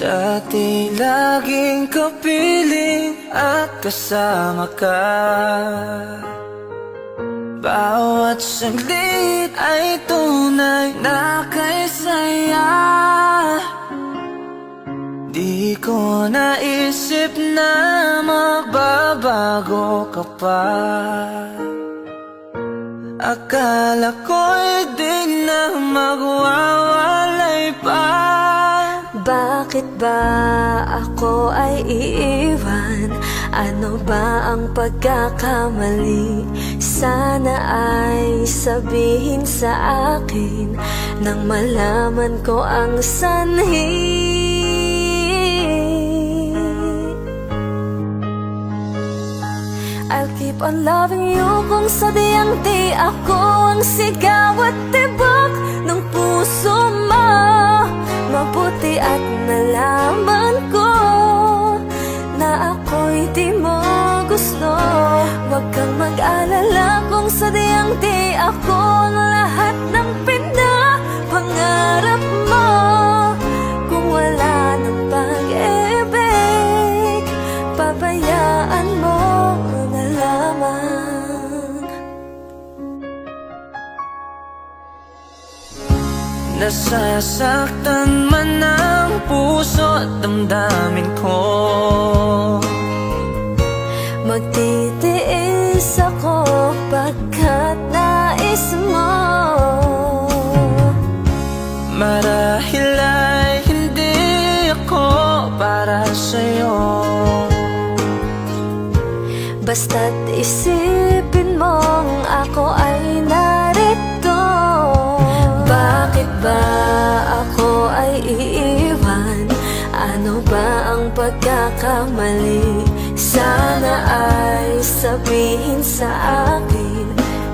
Dati laging kapiling at kasama ka. Bawat saglit ay tunay na kay saya. Di ko naisip na magbabago ka pa. Akala ko'y di na magwawalay pa. Bakit ba ako ay iiwan? Ano ba ang pagkakamali? Sana ay sabihin sa akin nang malaman ko ang sanhi. I'll keep on loving you kung sadyang di ako ang sigaw at tibok ng puso mo. Mabuti at nalaman ko na ako'y di mo gusto. Huwag kang mag-alala kung sadyang di ako ang lahat ng pinapangarap mo. Kung wala ng pag-ibig, pabayaan mo na lamang. Nasasaktan man ang puso at damdamin ko. Magtitiis ako pagkat nais mo. Marahil ay hindi ako para sa'yo. Basta't isipin mong ako ay narito. Bakit ba ako ay iiwan? Ano ba ang pagkakamali? Sana ay sabihin sa akin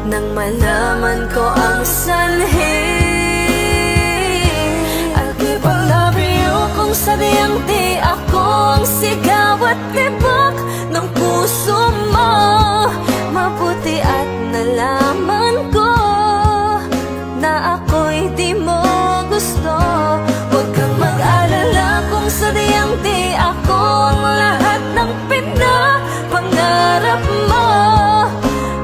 nang malaman ko ang sanhi. I'll keep on loving you kung sadyang di ako ang sigaw at tibok ng puso mo. Mabuti at nalaman ko na ako'y di mo gusto. Huwag kang mag-alala kung sadyang di ako ang lahat ng pinapangarap mo.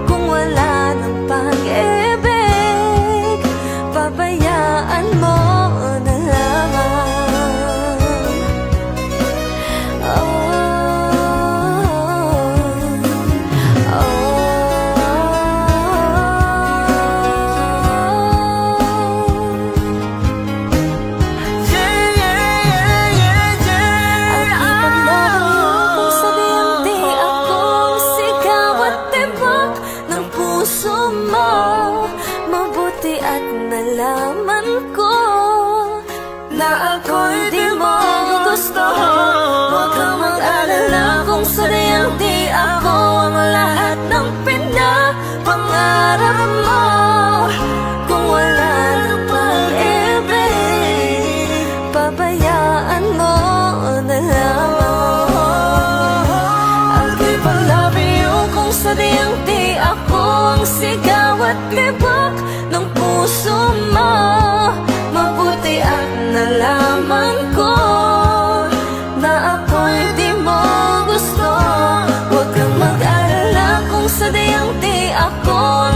Kung wala ng pag-ibig, pabayaan mo na lamang. Oh, mabuti at nalaman ko na ako'y di mo gusto. Huwag kang mag-alala kung sadyang di ako ang lahat ng pinapangarap mo. Kung wala ng pag-ibig, pabayaan mo na lamang. I'll keep on loving you kung sadyang di ako ang sigaw at tibok ng puso mo. Mabuti at nalaman ko na ako'y di mo gusto. Huwag kang mag-alala kung sadyang di ako